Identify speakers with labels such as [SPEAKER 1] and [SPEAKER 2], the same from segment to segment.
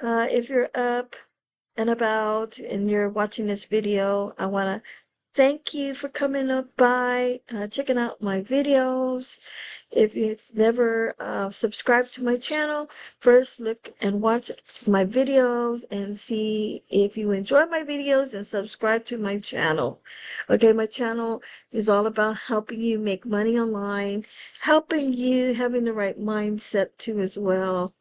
[SPEAKER 1] If you're up and about and you're watching this video, I want to thank you for coming up by, checking out my videos. If you've never subscribed to my channel, first look and watch my videos and see if you enjoy my videos and subscribe to my channel. Okay, my channel is all about helping you make money online, helping you having the right mindset too as well.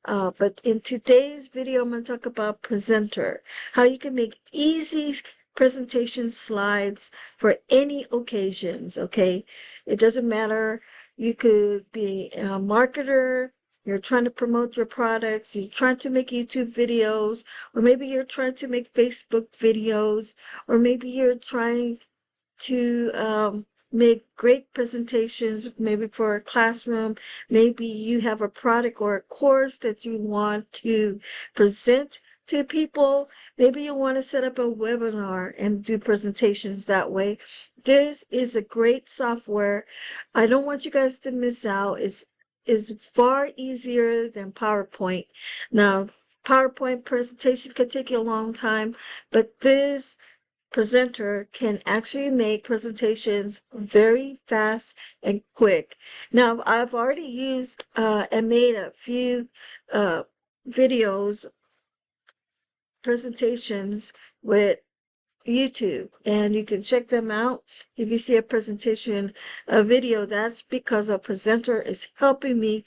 [SPEAKER 1] But in today's video, I'm going to talk about Prezentar, how you can make easy presentation slides for any occasions, okay? It doesn't matter. You could be a marketer, you're trying to promote your products, you're trying to make YouTube videos, or maybe you're trying to make Facebook videos, or maybe you're trying to make great presentations, maybe for a classroom. Maybe you have a product or a course that you want to present to people. Maybe you want to set up a webinar and do presentations that way. This is a great software. I don't want you guys to miss out. It's far easier than PowerPoint. Now, PowerPoint presentation can take you a long time, but this Prezentar can actually make presentations very fast and quick. Now, I've already used and made a few videos, presentations with YouTube, and you can check them out. If you see a presentation, a video, that's because a Prezentar is helping me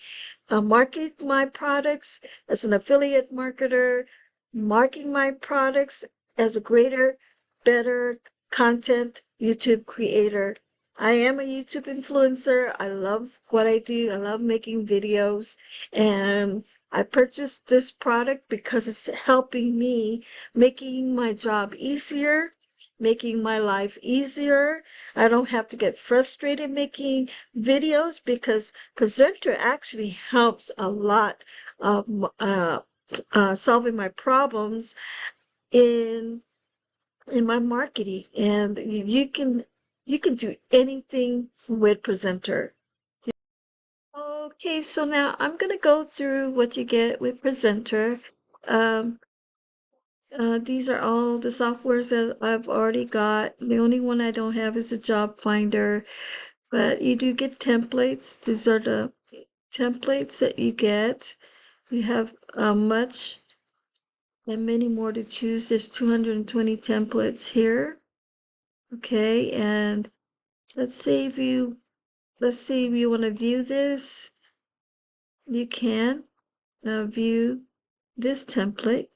[SPEAKER 1] market my products as an affiliate marketer, marketing my products as a greater, better content YouTube creator. I am a YouTube influencer. I love what I do. I love making videos, and I purchased this product because it's helping me, making my job easier, making my life easier. I don't have to get frustrated making videos because Prezentar actually helps a lot of solving my problems in my marketing, and you can do anything with Prezentar. Okay, so now I'm going to go through what you get with Prezentar. Um, these are all the softwares that I've already got. The only one I don't have is a job finder, but you do get templates. These are the templates that you get. You have much and many more to choose. There's 220 templates here. Okay, and let's say if you want to view this, you can view this template,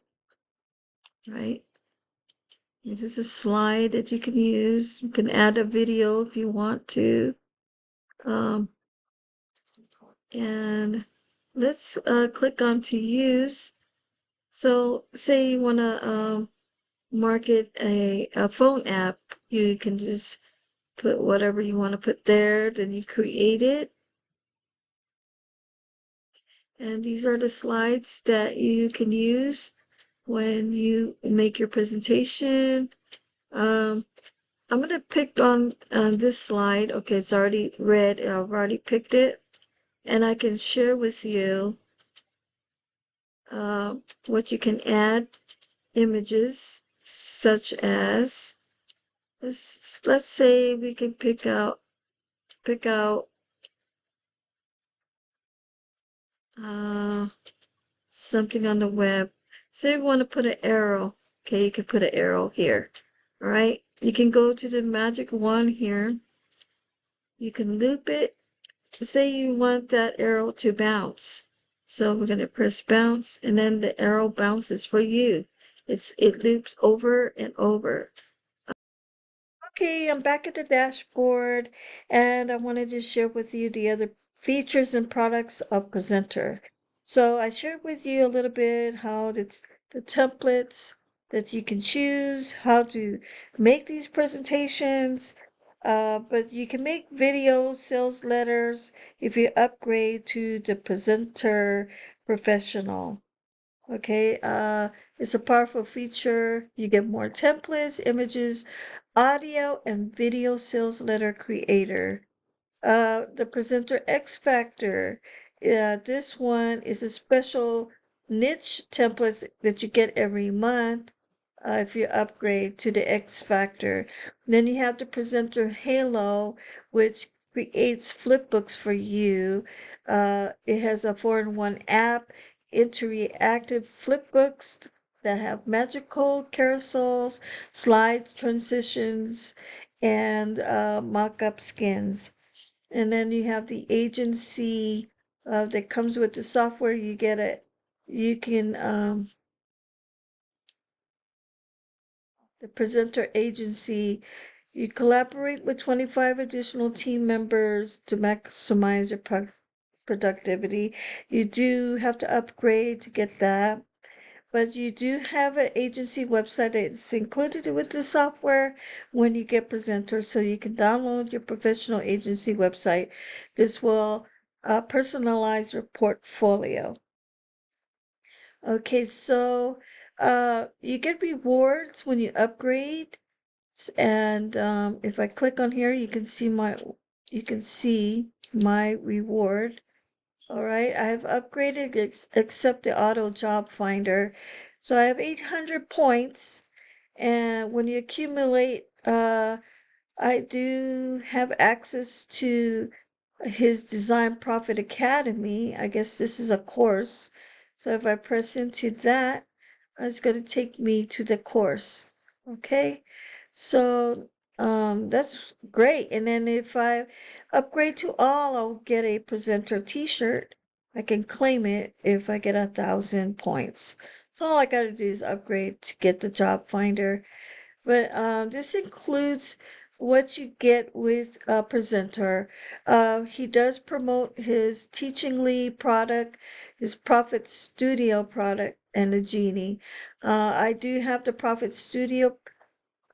[SPEAKER 1] right? This is a slide that you can use. You can add a video if you want to. And let's click on to use. So say you want to market a phone app, you can just put whatever you want to put there, then you create it. And these are the slides that you can use when you make your presentation. I'm going to pick on this slide. Okay, it's already red. I've already picked it. And I can share with you what you can add images, such as, let's say we can pick out something on the web. Say we want to put an arrow. Okay, you can put an arrow here. All right, you can go to the magic wand here. You can loop it. Say you want that arrow to bounce. So we're going to press bounce, and then the arrow bounces for you. It loops over and over. Okay, I'm back at the dashboard, and I wanted to share with you the other features and products of Prezentar. So I shared with you a little bit how the templates that you can choose, how to make these presentations, but you can make videos, sales letters if you upgrade to the Prezentar Professional. Okay, it's a powerful feature. You get more templates, images, audio, and video sales letter creator. The Prezentar X Factor. This one is a special niche templates that you get every month if you upgrade to the X Factor. Then you have the Presenter Halo, which creates flipbooks for you. It has a 4-in-1 app, interactive flipbooks that have magical carousels, slides, transitions, and mock-up skins. And then you have the agency that comes with the software. You get it. You can the presenter agency. You collaborate with 25 additional team members to maximize your productivity. You do have to upgrade to get that. But you do have an agency website that's included with the software when you get Presenter, so you can download your professional agency website. This will personalize your portfolio. Okay, so you get rewards when you upgrade, and if I click on here, you can see my reward. All right, I've upgraded except the auto job finder. So I have 800 points, and when you accumulate, I do have access to his Design Profit Academy. I guess this is a course. So if I press into that, it's going to take me to the course. Okay, so that's great. And then if I upgrade to all, I'll get a presenter t-shirt. I can claim it if I get 1,000 points. So all I got to do is upgrade to get the job finder. But this includes what you get with Prezentar. He does promote his Teachingly product, his Profit Studio product, and the Genie. I do have the Profit Studio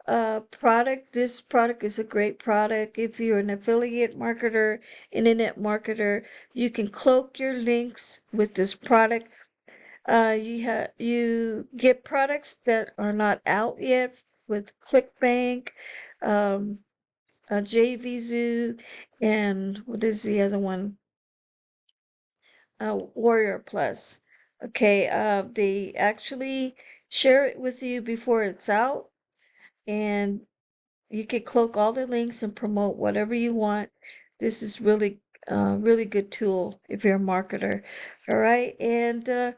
[SPEAKER 1] product. This product is a great product. If you're an affiliate marketer, internet marketer, you can cloak your links with this product. You get products that are not out yet with ClickBank, um, JVZoo, and what is the other one? Warrior Plus. Okay, they actually share it with you before it's out, and you can cloak all the links and promote whatever you want. This is really good tool if you're a marketer. All right, and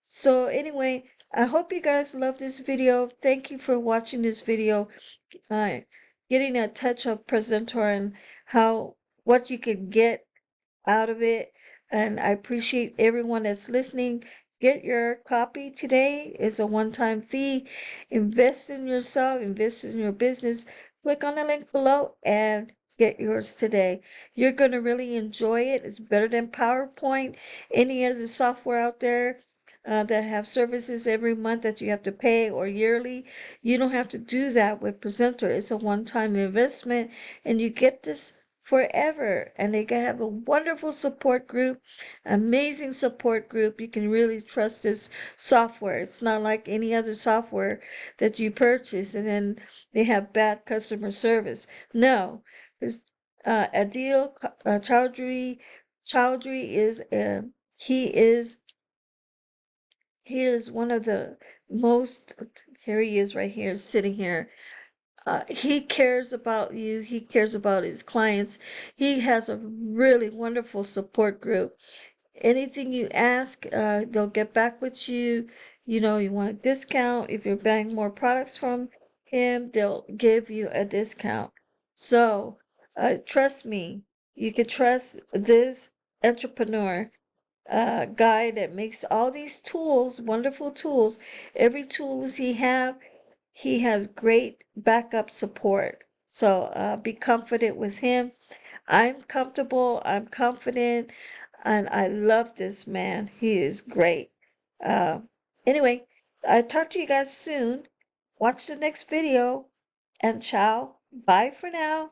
[SPEAKER 1] so anyway, I hope you guys love this video. Thank you for watching this video. Uh, Getting a touch of Prezentar and what you can get out of it. And I appreciate everyone that's listening. Get your copy today. It's a one-time fee. Invest in yourself, invest in your business. Click on the link below and get yours today. You're going to really enjoy it. It's better than PowerPoint, any other software out there. That have services every month that you have to pay or yearly. You don't have to do that with Presenter. It's a one-time investment, and you get this forever. And they have a wonderful support group, amazing support group. You can really trust this software. It's not like any other software that you purchase and then they have bad customer service. No, it's Adil Chowdhury is he is one of the most, here he is right here, sitting here. He cares about you. He cares about his clients. He has a really wonderful support group. Anything you ask, they'll get back with you. You know, you want a discount. If you're buying more products from him, they'll give you a discount. So, trust me, you can trust this entrepreneur guy that makes all these tools, wonderful tools. Every tools he has great backup support. So be confident with him. I'm comfortable, I'm confident, and I love this man. He is great. Uh, anyway, I'll talk to you guys soon. Watch the next video, and ciao. Bye for now.